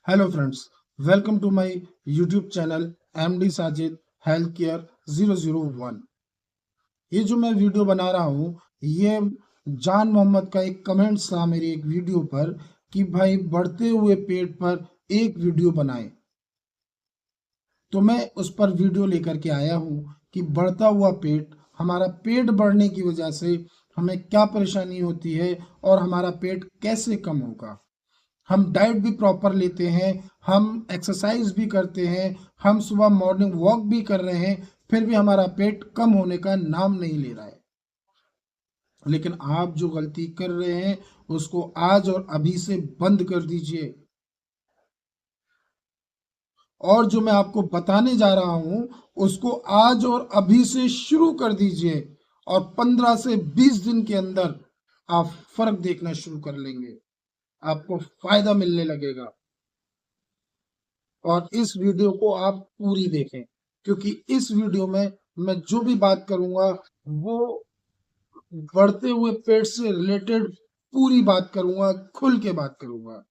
Hello friends, welcome to my YouTube channel MD Sajid health care 001। ये जो मैं video बना रहा हूँ, ये जान मोहम्मद का एक कमेंट था मेरी एक वीडियो पर कि भाई बढ़ते हुए पेट पर एक वीडियो बनाएं। तो मैं उस पर वीडियो लेकर के आया हूँ कि बढ़ता हुआ पेट, हमारा पेट बढ़ने की वजह से हमें क्या परेशानी होती है और हमारा पेट कैसे कम होगा। हम डाइट भी प्रॉपर लेते हैं, हम एक्सरसाइज भी करते हैं, हम सुबह मॉर्निंग वॉक भी कर रहे हैं, फिर भी हमारा पेट कम होने का नाम नहीं ले रहा है। लेकिन आप जो गलती कर रहे हैं उसको आज और अभी से बंद कर दीजिए। और जो मैं आपको बताने जा रहा हूं उसको आज और अभी से शुरू कर दीजिए और 15 से 20 दिन के अंदर आप फर्क देखना शुरू कर लेंगे, आपको फायदा मिलने लगेगा। और इस वीडियो को आप पूरी देखें, क्योंकि इस वीडियो में मैं जो भी बात करूंगा वो बढ़ते हुए पेट से रिलेटेड पूरी बात करूंगा, खुल के बात करूंगा।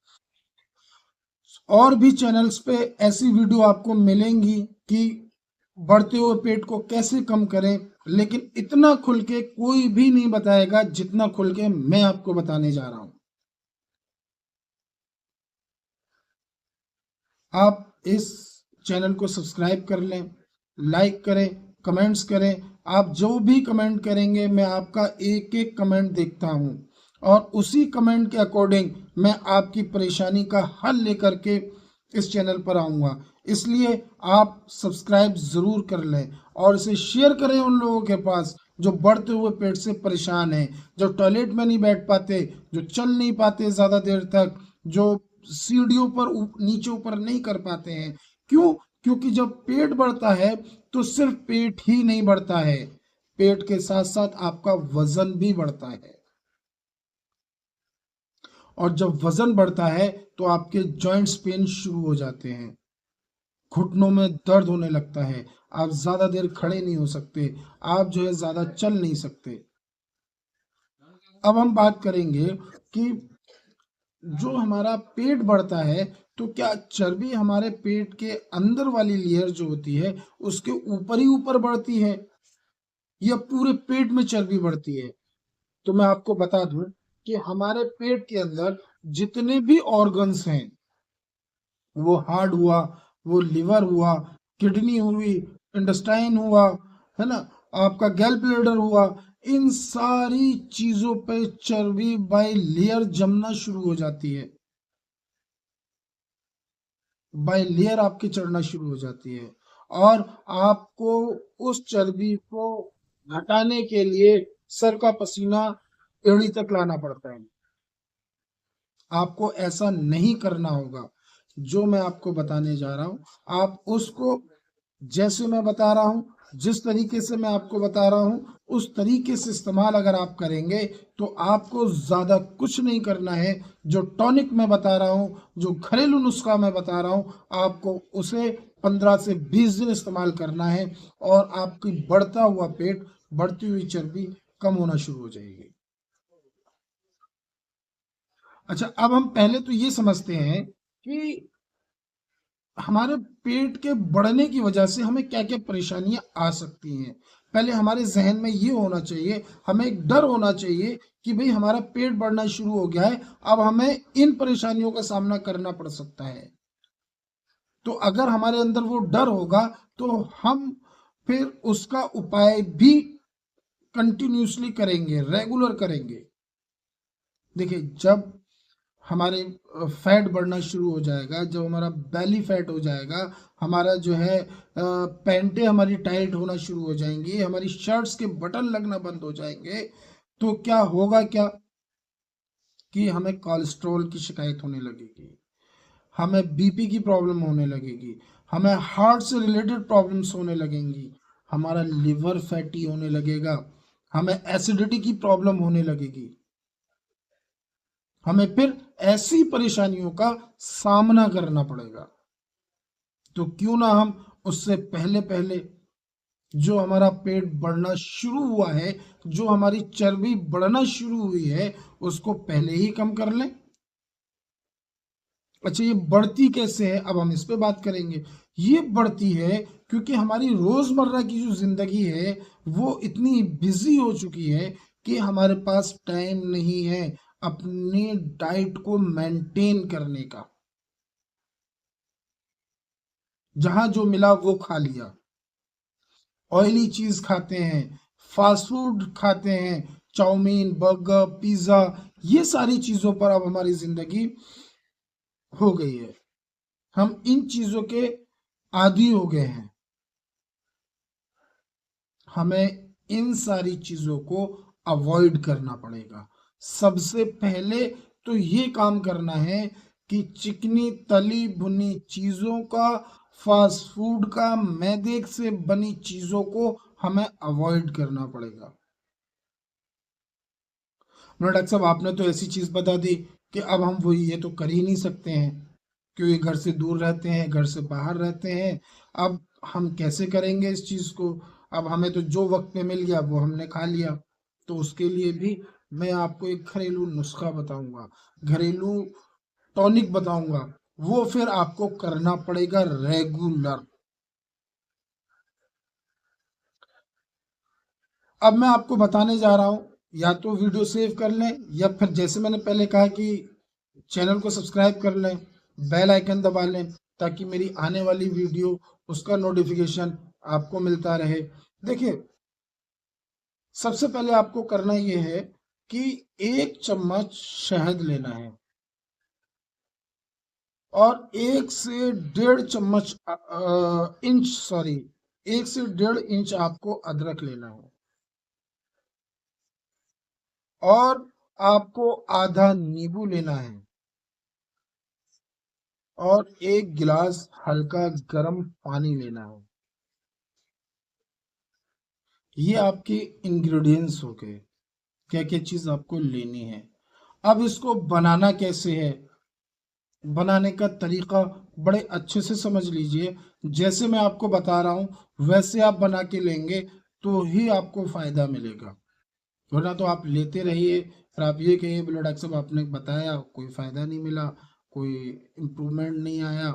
और भी चैनल्स पे ऐसी वीडियो आपको मिलेंगी कि बढ़ते हुए पेट को कैसे कम करें, लेकिन इतना खुल के कोई भी नहीं बताएगा जितना खुल के मैं आपको बताने जा रहा हूं। आप इस चैनल को सब्सक्राइब कर लें, लाइक करें, कमेंट्स करें। आप जो भी कमेंट करेंगे मैं आपका एक एक कमेंट देखता हूं और उसी कमेंट के अकॉर्डिंग मैं आपकी परेशानी का हल लेकर के इस चैनल पर आऊंगा। इसलिए आप सब्सक्राइब ज़रूर कर लें और इसे शेयर करें उन लोगों के पास जो बढ़ते हुए पेट से परेशान हैं, जो टॉयलेट में नहीं बैठ पाते, जो चल नहीं पाते ज़्यादा देर तक, जो सीढ़ियों पर नीचे ऊपर नहीं कर पाते हैं। क्यों? क्योंकि जब पेट बढ़ता है तो सिर्फ पेट ही नहीं बढ़ता है, पेट के साथ साथ आपका वजन भी बढ़ता है। और जब वजन बढ़ता है तो आपके जॉइंट्स पेन शुरू हो जाते हैं, घुटनों में दर्द होने लगता है, आप ज्यादा देर खड़े नहीं हो सकते, आप जो है ज्यादा चल नहीं सकते। अब हम बात करेंगे कि जो हमारा पेट बढ़ता है तो क्या चर्बी हमारे पेट के अंदर वाली लेयर जो होती है उसके ऊपर ही ऊपर बढ़ती है या पूरे पेट में चर्बी बढ़ती है? तो मैं आपको बता दूं कि हमारे पेट के अंदर जितने भी ऑर्गन्स हैं, वो हार्ट हुआ, वो लिवर हुआ, किडनी हुई, इंटेस्टाइन हुआ, है ना, आपका गैल ब्लैडर हुआ, इन सारी चीजों पे चर्बी बाय लेयर जमना शुरू हो जाती है, बाय लेयर आपके चढ़ना शुरू हो जाती है। और आपको उस चर्बी को घटाने के लिए सर का पसीना एड़ी तक लाना पड़ता है। आपको ऐसा नहीं करना होगा। जो मैं आपको बताने जा रहा हूं आप उसको, जैसे मैं बता रहा हूं, जिस तरीके से मैं आपको बता रहा हूं उस तरीके से इस्तेमाल अगर आप करेंगे तो आपको ज्यादा कुछ नहीं करना है। जो टॉनिक मैं बता रहा हूं, जो घरेलू नुस्खा मैं बता रहा हूं, आपको उसे 15 से 20 दिन इस्तेमाल करना है और आपकी बढ़ता हुआ पेट, बढ़ती हुई चर्बी कम होना शुरू हो जाएगी। अच्छा, अब हम पहले तो ये समझते हैं कि हमारे पेट के बढ़ने की वजह से हमें क्या क्या परेशानियां आ सकती हैं। पहले हमारे जहन में ये होना चाहिए, हमें एक डर होना चाहिए कि भाई हमारा पेट बढ़ना शुरू हो गया है, अब हमें इन परेशानियों का सामना करना पड़ सकता है। तो अगर हमारे अंदर वो डर होगा तो हम फिर उसका उपाय भी कंटिन्यूसली करेंगे, रेगुलर करेंगे। देखिए, जब हमारे फैट बढ़ना शुरू हो जाएगा, जब हमारा बेली फैट हो जाएगा, हमारा जो है पैंटें हमारी टाइट होना शुरू हो जाएंगी, हमारी शर्ट्स के बटन लगना बंद हो जाएंगे, तो क्या होगा, क्या कि हमें कोलेस्ट्रॉल की शिकायत होने लगेगी, हमें बीपी की प्रॉब्लम होने लगेगी, हमें हार्ट से रिलेटेड प्रॉब्लम्स होने लगेंगी, हमारा लिवर फैटी होने लगेगा, हमें एसिडिटी की प्रॉब्लम होने लगेगी। हमें फिर ऐसी परेशानियों का सामना करना पड़ेगा। तो क्यों ना हम उससे पहले पहले जो हमारा पेट बढ़ना शुरू हुआ है, जो हमारी चर्बी बढ़ना शुरू हुई है, उसको पहले ही कम कर लें। अच्छा, ये बढ़ती कैसे है, अब हम इस पे बात करेंगे। ये बढ़ती है क्योंकि हमारी रोजमर्रा की जो जिंदगी है वो इतनी बिजी हो चुकी है कि हमारे पास टाइम नहीं है अपनी डाइट को मेंटेन करने का। जहां जो मिला वो खा लिया, ऑयली चीज खाते हैं, फास्ट फूड खाते हैं, चाउमीन, बर्गर, पिज्जा, ये सारी चीजों पर अब हमारी जिंदगी हो गई है। हम इन चीजों के आदी हो गए हैं। हमें इन सारी चीजों को अवॉइड करना पड़ेगा। सबसे पहले तो ये काम करना है कि चिकनी तली भुनी चीजों का, फास्ट फूड का, मैदे से बनी चीजों को हमें अवॉइड करना पड़ेगा। मतलब डॉक्टर साहब आपने तो ऐसी चीज बता दी कि अब हम वो ये तो कर ही नहीं सकते हैं, क्योंकि घर से दूर रहते हैं, घर से बाहर रहते हैं। अब हम कैसे करेंगे इस चीज को? अब हमें तो जो वक्त में मिल गया वो हमने खा लिया। तो उसके लिए भी मैं आपको एक घरेलू नुस्खा बताऊंगा, घरेलू टॉनिक बताऊंगा। वो फिर आपको करना पड़ेगा रेगुलर। अब मैं आपको बताने जा रहा हूँ, या तो वीडियो सेव कर लें, या फिर जैसे मैंने पहले कहा कि चैनल को सब्सक्राइब कर लें, बेल आइकन दबा लें, ताकि मेरी आने वाली वीडियो उसका नोटिफिकेशन आपको मिलता रहे। देखिए, सबसे पहले आपको करना ये है कि 1 चम्मच शहद लेना है, और 1 से 1.5 इंच, सॉरी, 1 से 1.5 इंच आपको अदरक लेना है, और आपको आधा नींबू लेना है, और 1 गिलास हल्का गर्म पानी लेना है। ये आपके इंग्रेडिएंट्स हो गए, क्या क्या चीज आपको लेनी है। अब इसको बनाना कैसे है, बनाने का तरीका बड़े अच्छे से समझ लीजिए। जैसे मैं आपको बता रहा हूं वैसे आप बना के लेंगे तो ही आपको फायदा मिलेगा, वरना तो आप लेते रहिए, फिर आप ये कहिए बोलो डॉक्टर साहब आपने बताया कोई फायदा नहीं मिला, कोई इम्प्रूवमेंट नहीं आया।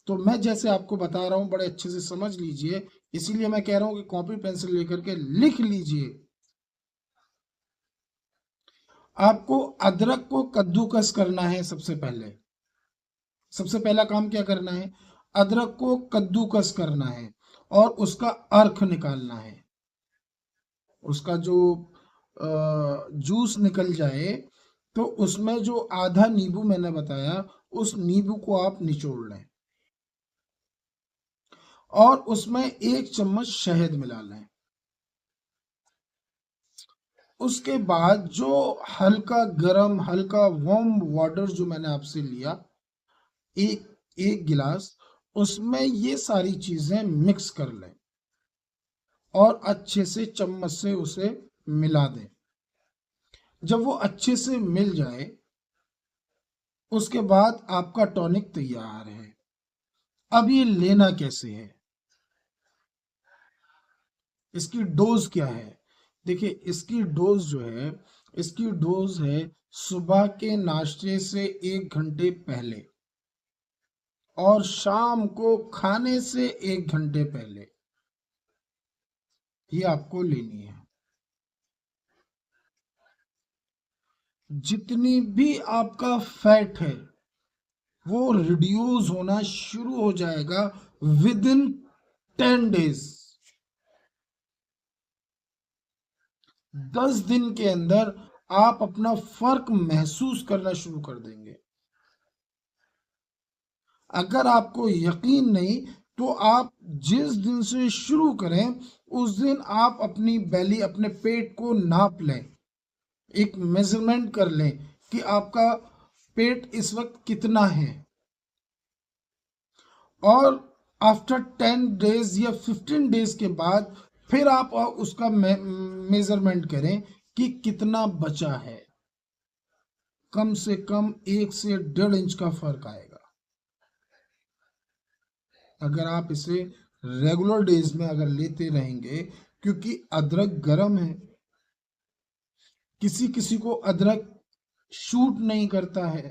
तो मैं जैसे आपको बता रहा हूँ बड़े अच्छे से समझ लीजिए, इसीलिए मैं कह रहा हूँ कि कॉपी पेंसिल लेकर के लिख लीजिए। आपको अदरक को कद्दूकस करना है। सबसे पहला काम क्या करना है, अदरक को कद्दूकस करना है और उसका अर्क निकालना है। उसका जो जूस निकल जाए, तो उसमें जो आधा नींबू मैंने बताया, उस नींबू को आप निचोड़ लें, और उसमें 1 चम्मच शहद मिला लें। उसके बाद जो हल्का गरम, हल्का वार्म वाटर जो मैंने आपसे लिया, एक एक गिलास, उसमें ये सारी चीजें मिक्स कर लें और अच्छे से चम्मच से उसे मिला दें। जब वो अच्छे से मिल जाए, उसके बाद आपका टॉनिक तैयार है। अब ये लेना कैसे है, इसकी डोज क्या है? देखिए, इसकी डोज जो है, इसकी डोज है सुबह के नाश्ते से 1 घंटे पहले, और शाम को खाने से 1 घंटे पहले, ये आपको लेनी है। जितनी भी आपका फैट है वो रिड्यूस होना शुरू हो जाएगा विद इन 10 डेज। 10 दिन के अंदर आप अपना फर्क महसूस करना शुरू कर देंगे। अगर आपको यकीन नहीं, तो आप जिस दिन से शुरू करें उस दिन आप अपनी बेली, अपने पेट को नाप लें, एक मेजरमेंट कर लें कि आपका पेट इस वक्त कितना है, और आफ्टर 10 डेज या 15 डेज के बाद फिर आप उसका मेजरमेंट करें कि कितना बचा है। कम से कम 1 से 1.5 इंच का फर्क आएगा अगर आप इसे रेगुलर डेज में अगर लेते रहेंगे, क्योंकि अदरक गर्म है। किसी किसी को अदरक शूट नहीं करता है,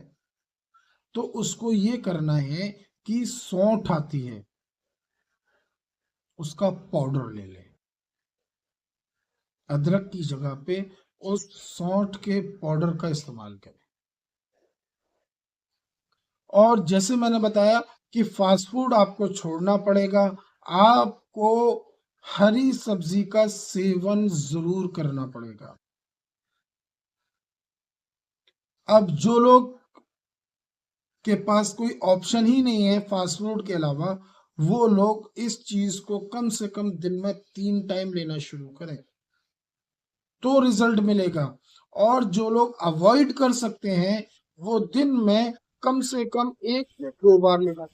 तो उसको ये करना है कि सौंठ आती है, उसका पाउडर ले लें। अदरक की जगह पे उस सौंठ के पाउडर का इस्तेमाल करें। और जैसे मैंने बताया कि फास्ट फूड आपको छोड़ना पड़ेगा, आपको हरी सब्जी का सेवन जरूर करना पड़ेगा। अब जो लोग के पास कोई ऑप्शन ही नहीं है फास्ट फूड के अलावा, वो लोग इस चीज को कम से कम दिन में 3 टाइम लेना शुरू करें तो रिजल्ट मिलेगा। और जो लोग अवॉइड कर सकते हैं वो दिन में कम से कम 1 से 2 बार लेना।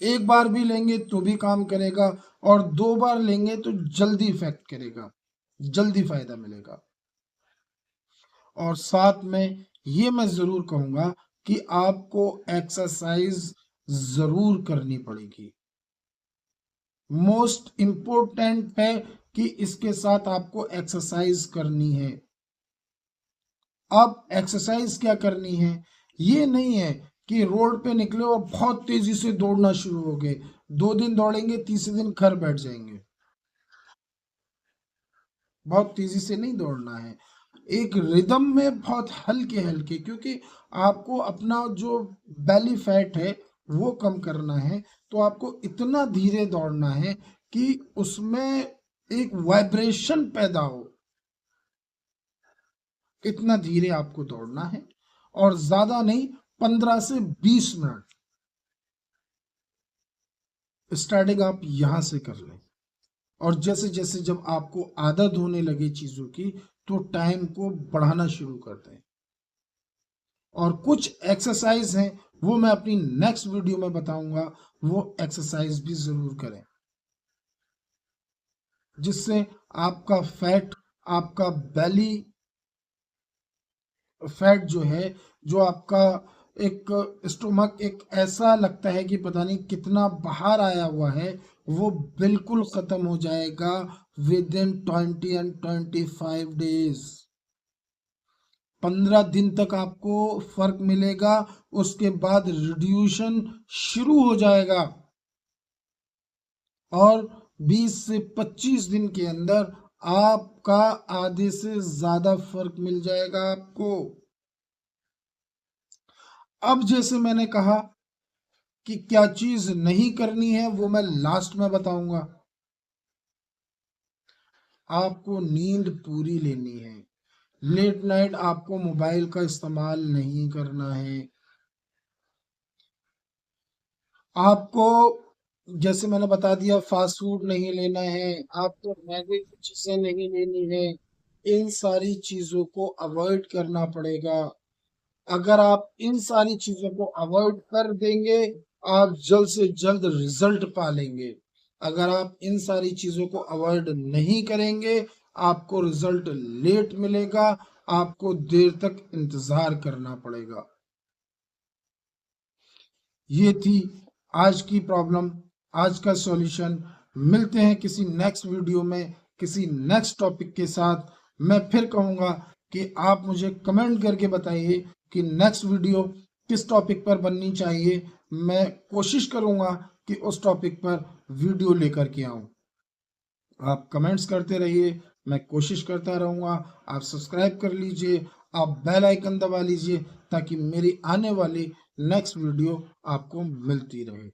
एक बार भी लेंगे तो भी काम करेगा, और 2 बार लेंगे तो जल्दी इफेक्ट करेगा, जल्दी फायदा मिलेगा। और साथ में ये मैं जरूर कहूंगा कि आपको एक्सरसाइज जरूर करनी पड़ेगी। मोस्ट इम्पोर्टेंट है कि इसके साथ आपको एक्सरसाइज करनी है। अब एक्सरसाइज क्या करनी है, ये नहीं है कि रोड पे निकले और बहुत तेजी से दौड़ना शुरू हो गए, 2 दिन दौड़ेंगे, तीसरे दिन घर बैठ जाएंगे। बहुत तेजी से नहीं दौड़ना है, एक रिदम में बहुत हल्के हल्के, क्योंकि आपको अपना जो बेली फैट है वो कम करना है। तो आपको इतना धीरे दौड़ना है कि उसमें एक वाइब्रेशन पैदा हो, इतना धीरे आपको दौड़ना है। और ज्यादा नहीं, 15 से 20 मिनट स्टार्टिंग आप यहां से कर लें। और जैसे जैसे जब आपको आदत होने लगे चीजों की, तो टाइम को बढ़ाना शुरू कर दें। और कुछ एक्सरसाइज हैं वो मैं अपनी नेक्स्ट वीडियो में बताऊंगा, वो एक्सरसाइज भी जरूर करें, जिससे आपका फैट, आपका बेली फैट जो है, जो आपका एक स्टोमक एक ऐसा लगता है कि पता नहीं कितना बाहर आया हुआ है, वो बिल्कुल खत्म हो जाएगा विद इन 20 and 25 days। 15 दिन तक आपको फर्क मिलेगा, उसके बाद रिड्यूशन शुरू हो जाएगा, और 20 से 25 दिन के अंदर आपका आधे से ज्यादा फर्क मिल जाएगा आपको। अब जैसे मैंने कहा कि क्या चीज नहीं करनी है, वो मैं लास्ट में बताऊंगा। आपको नींद पूरी लेनी है, लेट नाइट आपको मोबाइल का इस्तेमाल नहीं करना है। आपको जैसे मैंने बता दिया, फास्ट फूड नहीं लेना है, आपको मैदे की चीजें नहीं लेनी है, इन सारी चीजों को अवॉइड करना पड़ेगा। अगर आप इन सारी चीजों को अवॉइड कर देंगे, आप जल्द से जल्द रिजल्ट पा लेंगे। अगर आप इन सारी चीजों को अवॉइड नहीं करेंगे, आपको रिजल्ट लेट मिलेगा, आपको देर तक इंतजार करना पड़ेगा। ये थी आज की प्रॉब्लम, आज का सॉल्यूशन। मिलते हैं किसी नेक्स्ट वीडियो में, किसी नेक्स्ट टॉपिक के साथ। मैं फिर कहूंगा कि आप मुझे कमेंट करके बताइए कि नेक्स्ट वीडियो किस टॉपिक पर बननी चाहिए। मैं कोशिश करूंगा कि उस टॉपिक पर वीडियो लेकर के आऊं। आप कमेंट्स करते रहिए, मैं कोशिश करता रहूंगा। आप सब्सक्राइब कर लीजिए, आप बेल आइकन दबा लीजिए, ताकि मेरी आने वाली नेक्स्ट वीडियो आपको मिलती रहे।